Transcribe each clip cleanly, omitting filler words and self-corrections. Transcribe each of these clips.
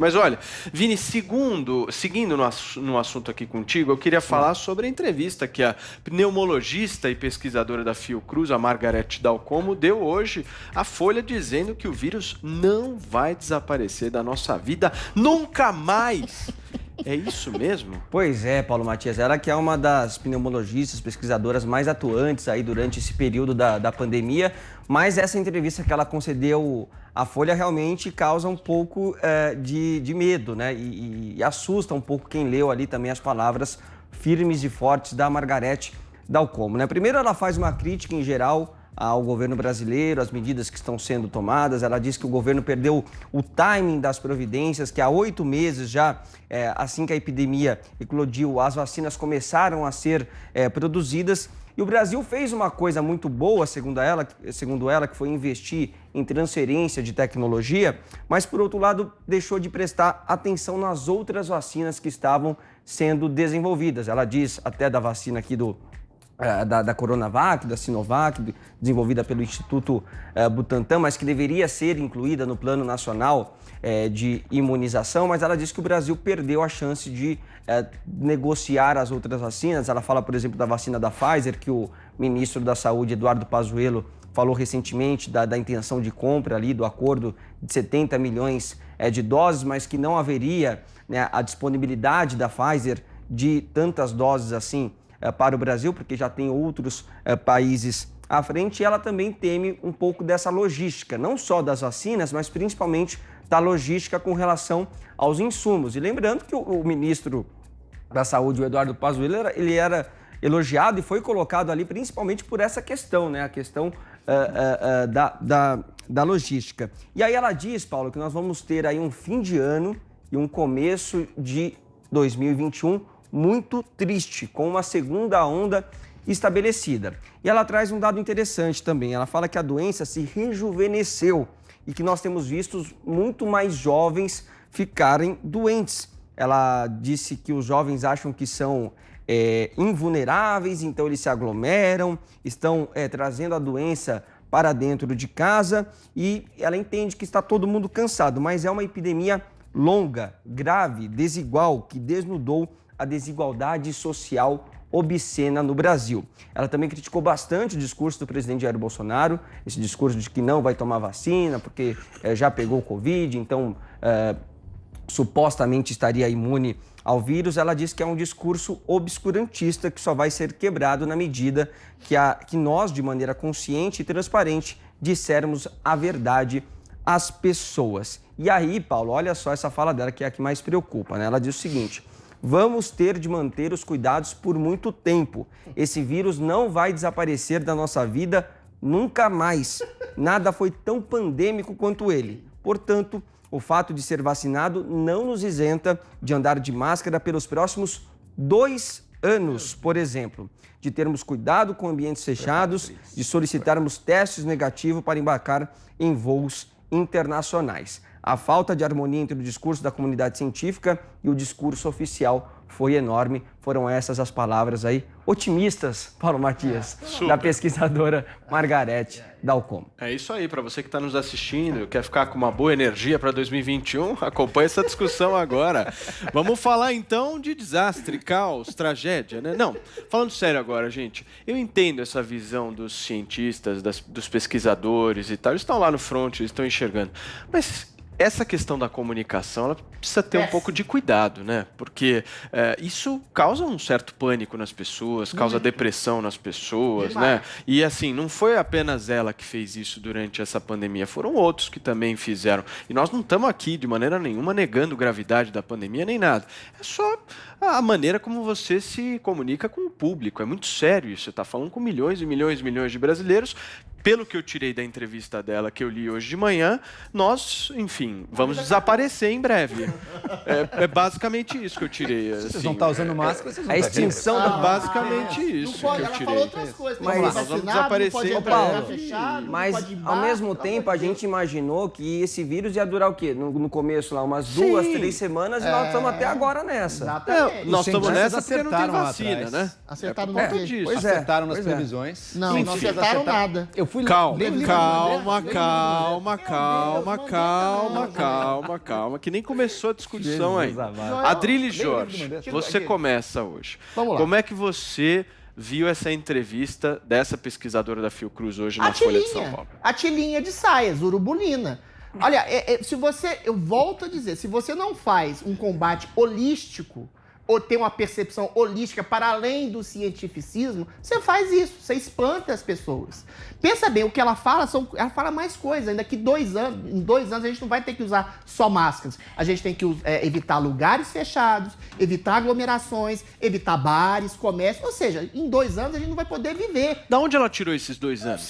Mas olha, Vini, seguindo no assunto aqui contigo, eu queria falar sobre a entrevista que a pneumologista e pesquisadora da Fiocruz, a Margarete Dal Como, deu hoje à Folha dizendo que o vírus não vai desaparecer da nossa vida nunca mais. É isso mesmo? Pois é, Paulo Matias. Ela que é uma das pneumologistas, pesquisadoras mais atuantes aí durante esse período da pandemia, mas essa entrevista que ela concedeu à Folha realmente causa um pouco de medo, né? E assusta um pouco quem leu ali também as palavras firmes e fortes da Margarete Dal Como, né? Primeiro, ela faz uma crítica em geral ao governo brasileiro, as medidas que estão sendo tomadas. Ela diz que o governo perdeu o timing das providências, que há 8 meses já, assim que a epidemia eclodiu, as vacinas começaram a ser produzidas. E o Brasil fez uma coisa muito boa, segundo ela, que foi investir em transferência de tecnologia, mas, por outro lado, deixou de prestar atenção nas outras vacinas que estavam sendo desenvolvidas. Ela diz até da vacina aqui da Coronavac, da Sinovac, desenvolvida pelo Instituto Butantan, mas que deveria ser incluída no Plano Nacional de Imunização, mas ela diz que o Brasil perdeu a chance de negociar as outras vacinas. Ela fala, por exemplo, da vacina da Pfizer, que o ministro da Saúde, Eduardo Pazuello, falou recentemente da intenção de compra ali, do acordo de 70 milhões de doses, mas que não haveria, né, a disponibilidade da Pfizer de tantas doses assim para o Brasil, porque já tem outros países à frente. E ela também teme um pouco dessa logística, não só das vacinas, mas principalmente da logística com relação aos insumos. E lembrando que o ministro da Saúde, o Eduardo Pazuello, ele era elogiado e foi colocado ali principalmente por essa questão, né? A questão da logística. E aí ela diz, Paulo, que nós vamos ter aí um fim de ano e um começo de 2021 muito triste, com uma segunda onda estabelecida. E ela traz um dado interessante também. Ela fala que a doença se rejuvenesceu e que nós temos visto muito mais jovens ficarem doentes. Ela disse que os jovens acham que são invulneráveis, então eles se aglomeram, estão trazendo a doença para dentro de casa, e ela entende que está todo mundo cansado, mas é uma epidemia longa, grave, desigual, que desnudou a desigualdade social obscena no Brasil. Ela também criticou bastante o discurso do presidente Jair Bolsonaro, esse discurso de que não vai tomar vacina porque já pegou o Covid, então supostamente estaria imune ao vírus. Ela diz que é um discurso obscurantista que só vai ser quebrado na medida que nós, de maneira consciente e transparente, dissermos a verdade às pessoas. E aí, Paulo, olha só essa fala dela, que é a que mais preocupa, né? Ela diz o seguinte: vamos ter de manter os cuidados por muito tempo. Esse vírus não vai desaparecer da nossa vida nunca mais. Nada foi tão pandêmico quanto ele. Portanto, o fato de ser vacinado não nos isenta de andar de máscara pelos próximos 2 anos, por exemplo. De termos cuidado com ambientes fechados, de solicitarmos testes negativos para embarcar em voos internacionais. A falta de harmonia entre o discurso da comunidade científica e o discurso oficial foi enorme. Foram essas as palavras aí, otimistas, Paulo Matias, da pesquisadora Margarete Dal Como. É isso aí, para você que está nos assistindo, quer ficar com uma boa energia para 2021, acompanhe essa discussão agora. Vamos falar então de desastre, caos, tragédia, né? Não, falando sério agora, gente, eu entendo essa visão dos cientistas, dos pesquisadores e tal, eles estão lá no front, eles estão enxergando, mas essa questão da comunicação, ela precisa ter um pouco de cuidado, né? Porque isso causa um certo pânico nas pessoas, causa depressão nas pessoas, né? E assim, não foi apenas ela que fez isso durante essa pandemia, foram outros que também fizeram. E nós não estamos aqui, de maneira nenhuma, negando a gravidade da pandemia, nem nada. É só a maneira como você se comunica com o público. É muito sério isso. Você está falando com milhões e milhões e milhões de brasileiros. Pelo que eu tirei da entrevista dela, que eu li hoje de manhã, nós, enfim, vamos desaparecer em breve. É basicamente isso que eu tirei. Assim, vocês vão estar usando máscara, vocês vão A extinção da... basicamente isso que eu Ela tirei. falou outras coisas. Mas nós vamos desaparecer em breve. Mas, ao mesmo tempo, a gente imaginou que esse vírus ia durar o quê? No começo, lá, umas 2, 3 semanas, e nós estamos até agora nessa. Exatamente. Nós estamos cientistas nessa porque não tem acertaram lá vacina, atrás. né? Acertaram por conta no quê? disso. Pois é. Acertaram nas Pois é. previsões. Não, não acertaram nada. fui Calma, ler o livro do calma, André. calma, calma, Deus, calma, Mandetta, calma, calma, que nem começou a discussão Jesus aí. amado. Adrilles Leia o livro do Jorge, Mandetta. você começa hoje. Vamos lá. Como é que você viu essa entrevista dessa pesquisadora da Fiocruz hoje na Folha de São Paulo? A tilinha de saias, urubulina. Olha, se você, eu volto a dizer, se você não faz um combate holístico, ou tem uma percepção holística para além do cientificismo, você faz isso, você espanta as pessoas. Pensa bem, o que ela fala, ela fala mais coisas, ainda que em 2 anos a gente não vai ter que usar só máscaras, a gente tem que evitar lugares fechados, evitar aglomerações, evitar bares, comércio, ou seja, em 2 anos a gente não vai poder viver. Da onde ela tirou esses 2 anos?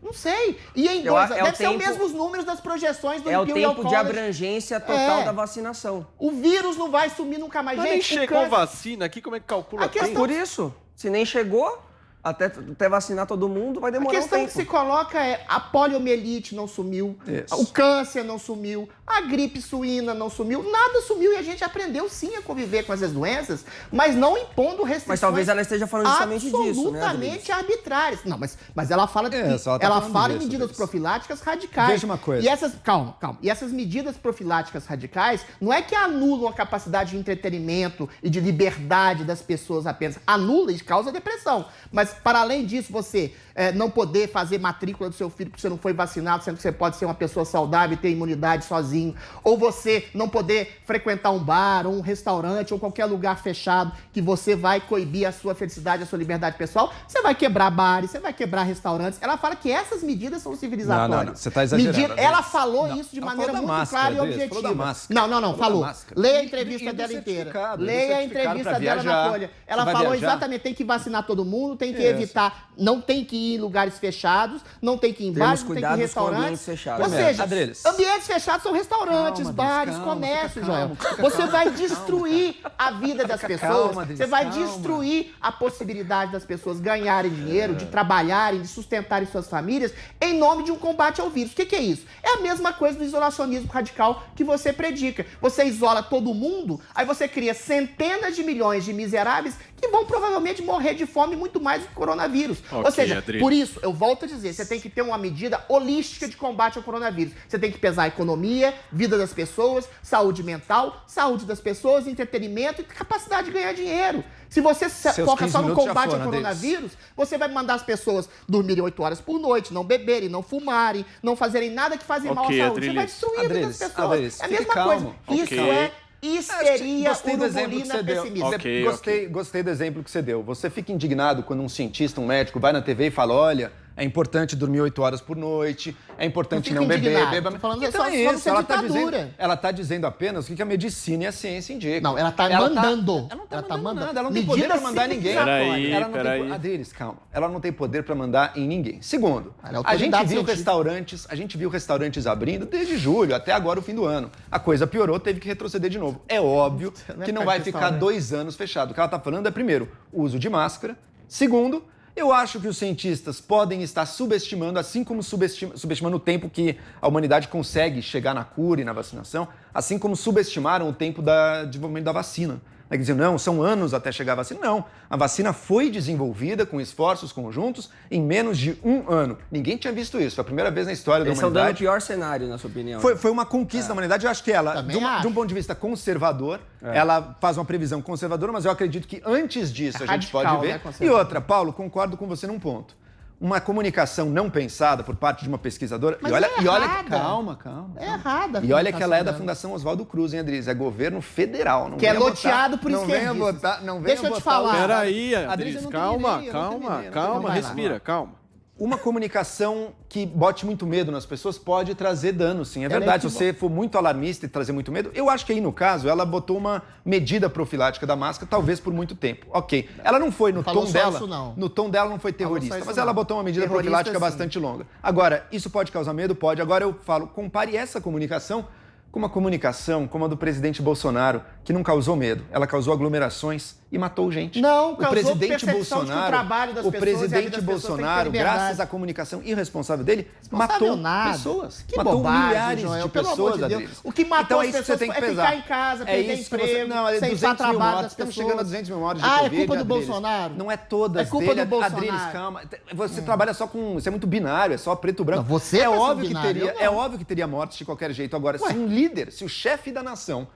Não sei. E em 2 anos, deve ser os mesmos números das projeções do É o Imperial tempo de College. abrangência total da vacinação. O vírus não vai sumir nunca mais. Mas nem Gente, o chegou câncer- vacina aqui, como é que calcula A questão- tempo? Por isso, se nem chegou, até vacinar todo mundo, vai A demorar um questão tempo. que se coloca é a poliomielite não sumiu, Isso. o câncer não sumiu, a gripe suína não sumiu, nada sumiu e a gente aprendeu sim a conviver com essas doenças, mas não impondo restrições Mas talvez ela esteja falando justamente disso, né, absolutamente arbitrárias. Não, mas ela fala de É, só ela tá ela falando fala em disso, medidas Deus. profiláticas radicais. Veja uma coisa. E essas, calma. E essas medidas profiláticas radicais não é que anulam a capacidade de entretenimento e de liberdade das pessoas apenas. Anula e causa depressão. Mas, para além disso, você não poder fazer matrícula do seu filho porque você não foi vacinado, sendo que você pode ser uma pessoa saudável e ter imunidade sozinho. Ou você não poder frequentar um bar, ou um restaurante, ou qualquer lugar fechado que você vai coibir a sua felicidade, a sua liberdade pessoal. Você vai quebrar bares, você vai quebrar restaurantes. Ela fala que essas medidas são civilizatórias. Não, você tá exagerando, Ela Adriles. falou Não, isso de ela maneira falou da muito máscara, clara e Adriles, objetiva. falou da máscara. Não, Falou da falou. máscara. Leia a E entrevista do dela inteira. certificado, Leia a do certificado entrevista pra dela na viajar. Folha. Ela Você vai falou viajar? exatamente, tem que vacinar todo mundo, tem que Isso. evitar, não tem que ir em lugares fechados, não tem que ir em Temos bares, não tem que ir em cuidados com restaurantes. ambientes fechados. Ou Primeiro, seja, Adriles. ambientes fechados são restaurantes, Calma, bares, Adriles, calma, comércio, fica Joel. calmo, fica Você calmo, vai calma, destruir a vida das Fica pessoas, calma, Adriles, você vai calma. destruir a possibilidade das pessoas ganharem dinheiro, de trabalharem, de sustentarem suas famílias, em nome de um combate ao vírus. O que é isso? É a mesma coisa do isolacionismo radical que você predica. Você isola todo mundo, aí você cria centenas de milhões de miseráveis que vão provavelmente morrer de fome muito mais do que o coronavírus. Ok, Ou seja, Adriles. por isso, eu volto a dizer, você tem que ter uma medida holística de combate ao coronavírus. Você tem que pesar a economia, vida das pessoas, saúde mental, saúde das pessoas, entretenimento e capacidade de ganhar dinheiro. Se você foca 15 só no minutos já combate ao foram, coronavírus, você vai mandar as pessoas dormirem 8 horas por noite, não beberem, não fumarem, não fazerem nada que fazem mal à Ok, saúde. Você vai Adriles. destruir a vida das Adriles, pessoas. Adriles, É a fique mesma calmo. coisa. Isso Ok. é histeria, Gostei do exemplo que urubulina, você deu. pessimismo. Ok. Gostei do exemplo que você deu. Você fica indignado quando um cientista, um médico, vai na TV e fala: olha, é importante dormir 8 horas por noite, é importante Não não fica beber. indignado, Beba... tô falando Então só- é só isso, ser ela tá ditadura. dizendo, ela tá dizendo apenas o que a medicina e a ciência indicam. Não, ela tá mandando. Ela não tá Ela tá mandando mandando. nada, ela não tem Medida poder pra mandar ninguém. civilizatória. Ela não Peraí. tem Adriles, calma. Ela não tem poder pra mandar em ninguém. Segundo, Ela é a gente autoridade viu científica. a gente viu restaurantes abrindo desde julho até agora o fim do ano. A coisa piorou, teve que retroceder de novo. É óbvio Não é que não perto vai de ficar restaurante. 2 anos fechado. O que ela está falando é, primeiro, o uso de máscara. Segundo, eu acho que os cientistas podem estar subestimando, assim como subestimando o tempo que a humanidade consegue chegar na cura e na vacinação, assim como subestimaram o tempo do desenvolvimento da vacina. Quer dizer, não, são anos até chegar a vacina. Não, a vacina foi desenvolvida com esforços conjuntos em menos de 1 ano. Ninguém tinha visto isso. Foi a primeira vez na história da Eles estão dando o humanidade. pior cenário, na sua opinião. Foi uma conquista da humanidade. Eu acho que ela, Também de acho. um ponto de vista conservador, ela faz uma previsão conservadora, mas eu acredito que antes disso a gente Radical, pode ver. né, E conservador. outra, Paulo, concordo com você num ponto. Uma comunicação não pensada por parte de uma pesquisadora. Mas e olha, é e olha errada. calma. É errada. E olha que ela é da Fundação Fundação Oswaldo Cruz, hein, Adriles? É governo federal. Não Que é venha loteado por não venha esquerdistas. botar, não venha Deixa eu te botar falar. o- Peraí, Adriles, Adriles, eu não calma, terminei, eu não calma, terminei, calma, vai lá. respira, calma. Uma comunicação que bote muito medo nas pessoas pode trazer dano, sim. É Ela é verdade, se que você for muito alarmista e trazer muito medo, eu acho que aí, no caso, ela botou uma medida profilática da máscara, talvez por muito tempo. Ok. Ela não foi no Falou tom só dela. isso, não. No tom dela não foi Falou terrorista, só isso, mas ela não. botou uma medida Terrorista, profilática sim. bastante longa. Agora, isso pode causar medo? Pode. Agora eu falo, compare essa comunicação com uma comunicação como a do presidente Bolsonaro, que não causou medo, ela causou aglomerações e matou gente. Não, o causou presidente percepção de que Bolsonaro, o trabalho das o pessoas e a vida presidente das pessoas tem que ter Bolsonaro, liberdade. graças à comunicação irresponsável dele, Responsável matou nada. pessoas. Que matou bobagem, milhares Joel, de pelo amor pessoas, de Deus. Adriles. O que matou então, as é isso que você pessoas tem que é pesar. ficar em casa, perder isso que você... emprego, Não, é sem 200 mil trabalho mortes. das Estamos pessoas. chegando a 200 mil mortes de Ah, é Covid, culpa do Adriles. Bolsonaro? Não é todas É culpa dele, do Bolsonaro. Adriles, calma. Você trabalha só com... Você é muito binário, é só preto e branco. Não, você é tá óbvio sendo que binário, teria, eu é não. óbvio que teria mortes de qualquer jeito. Agora, se um líder, se o chefe da nação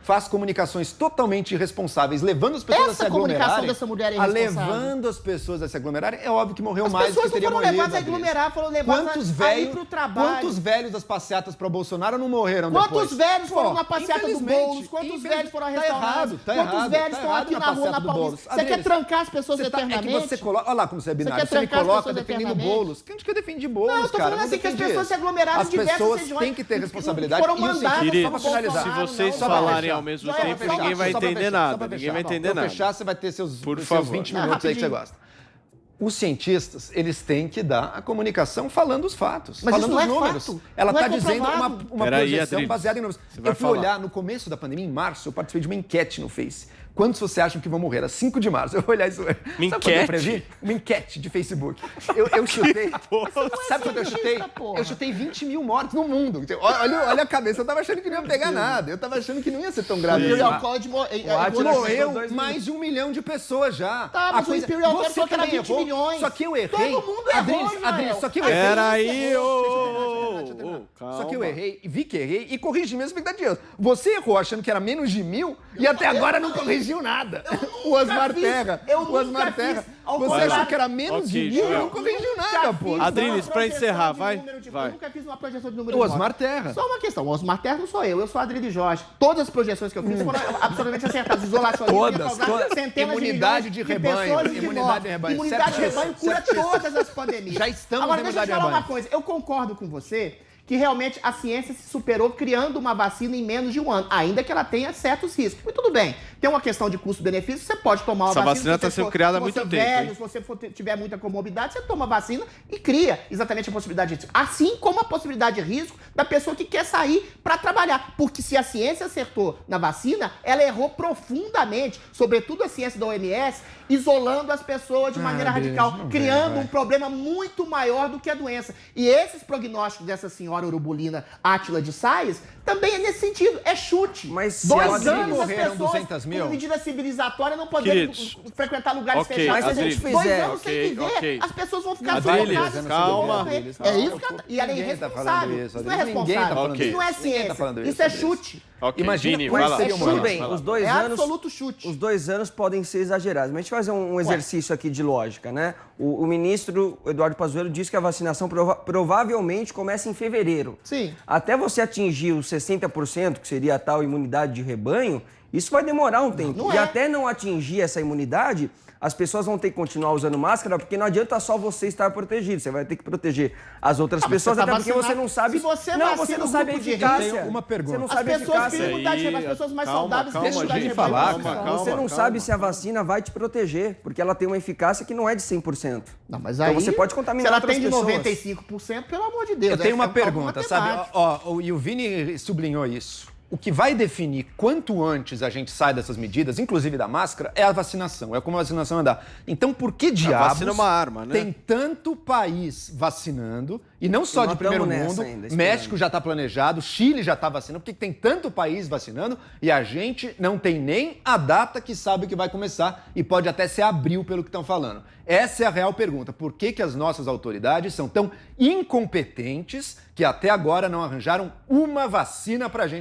faz comunicações totalmente irresponsáveis, levando as pessoas Essa a se aglomerarem. comunicação dessa mulher é irresponsável. Levando as pessoas a se aglomerarem, é óbvio que morreu As mais do pessoas que teria não foram morrido. levadas a Adriles. aglomerar, foram levadas a ir pro trabalho. Quantos velhos das passeatas para Bolsonaro não morreram Quantos depois? velhos foram Pô, na passeata do infelizmente, Boulos? Quantos velhos foram a restaurantes? Tá Quantos errado, velhos tá estão errado aqui na na rua, passeata na do Paulista? Boulos. Você quer Adriles, trancar as pessoas É eternamente? que você coloca... Olha lá como você é binário. quer Você me trancar as coloca pessoas defendendo eternamente? Boulos. Quem que eu defendi Boulos, Não, eu tô cara? falando assim que as defendi pessoas isso. se aglomeraram em As diversas pessoas regiões. têm que ter responsabilidade. Foram E o seguinte, mandadas Queridos, pelo se Bolsonaro, vocês não, falarem só ao mesmo pra tempo, fechar, ninguém vai só pra entender fechar, nada. só pra Ninguém fechar. vai entender Pra nada. fechar, você vai ter seus Por 20 favor. minutos aí que você rapidinho. gosta. Os cientistas, eles têm que dar a comunicação falando os fatos, Mas falando isso não os é números. fato. Ela Não é está dizendo comprovado. uma Peraí, projeção Adriles, baseada em números. você vai Eu fui falar. olhar no começo da pandemia, em março, eu participei de uma enquete no Face. Quantos você acham que vão morrer? A 5 de março. Eu vou olhar isso. Sabe quando eu enquete? previ? Uma enquete de Facebook. Eu chutei. Sabe quanto eu chutei? cientista, porra. Eu chutei 20 mil mortes no mundo. Olha a cabeça. Eu tava achando que não ia pegar nada. Eu tava achando que não ia ser tão grave. O Imperial assim. College Morreu dois mais de 1 milhão de pessoas já. Tá, mas o Imperial College falou que era também 20 errou. milhões. Só que eu errei. Todo mundo errou, Joel. Só que eu errei. Peraí, Só que eu errei, vi que errei e corrigi minhas expectativas. Você errou achando que era menos de 1.000 e até agora não corrigiu nada. O Osmar fiz. Terra. Eu O Osmar nunca Terra. fiz. Ao Você contrário. achou que era menos Ok, de 1.000 e Joel. não corrigiu nada, pô. Adriles, pra encerrar, vai. Eu nunca fiz uma projeção de número O de mortes. Osmar Terra. Só uma questão, o Osmar Terra não sou eu sou a Adriles Jorge. Todas as projeções que eu fiz foram absolutamente acertadas. Isolacionismo ia Todas, causar todas. centenas Imunidade de de milhões rebanho, pessoas e de imunidade mortes. de rebanho. Imunidade de Certíssimo, rebanho cura certíssimo. todas as pandemias. Já estamos Agora, na deixa eu imunidade te de falar uma rebanho. coisa. Eu concordo com você que realmente a ciência se superou criando uma vacina em menos de um ano, ainda que ela tenha certos riscos. Mas tudo bem, tem uma questão de custo-benefício, você pode tomar uma Essa vacina. vacina se você tá sendo for- criada há se você muito é tempo, velho, hein? se você tiver muita comorbidade, você toma a vacina e cria exatamente a possibilidade de risco. Assim como a possibilidade de risco da pessoa que quer sair para trabalhar. Porque se a ciência acertou na vacina, ela errou profundamente, sobretudo a ciência da OMS, isolando as pessoas de maneira radical, criando um problema muito maior do que a doença. E esses prognósticos dessa senhora urubulina Átila de Sais também é nesse sentido, é chute. Mas se 2 ela anos as morreram pessoas 200 mil? com medida civilizatória não podendo Queridos, frequentar lugares ok, fechados. mas se a gente Adriles, 2 fizer- anos sem ok, viver, ok. as pessoas vão ficar Adriles, sufocadas. calma. É isso que ela é Ninguém tá falando irresponsável. isso, Isso não é Adriles. Ninguém tá responsável. falando isso. Isso não é Ninguém tá ciência. falando Isso isso, é Adriles. chute. Ok, Imagina Vini, quantos vai lá. seriam Tudo mortos. bem, Vai lá. os 2 É anos... absoluto chute. Os 2 anos podem ser exagerados, mas a gente vai fazer um exercício aqui de lógica, né? O ministro Eduardo Pazuello disse que a vacinação provavelmente começa em fevereiro. Sim. Até você atingir os 60%, que seria a tal imunidade de rebanho, isso vai demorar um tempo. Não E é. até não atingir essa imunidade, as pessoas vão ter que continuar usando máscara, porque não adianta só você estar protegido, você vai ter que proteger as outras mas pessoas, você tá até porque você vacinado. não sabe... Se você não, vacina você não o sabe a grupo de risco- eficácia. Eu tenho uma pergunta. Você não As sabe a pessoas eficácia. criam imunidade de Aí, rebanho, as pessoas mais calma, saudáveis calma, criam imunidade de gente. rebanho. Falar, Não, cara. Você não sabe se a vacina vai te proteger, porque ela tem uma eficácia que não é de 100%. Não, mas Então aí, você pode se contaminar ela outras tem de pessoas. 95%, pelo amor de Deus. Eu tenho é uma um cálculo pergunta, sabe? matemático. E o Vini sublinhou isso. O que vai definir quanto antes a gente sai dessas medidas, inclusive da máscara, é a vacinação. É como a vacinação andar. Então, por que diabos vacina é uma arma, né? tem tanto país vacinando, e não só E de nós primeiro estamos mundo, nessa ainda, esperando. México já está planejado, Chile já está vacinando, por que tem tanto país vacinando e a gente não tem nem a data que sabe que vai começar e pode até ser abril pelo que estão falando? Essa é a real pergunta. Por que as nossas autoridades são tão incompetentes que até agora não arranjaram uma vacina pra gente?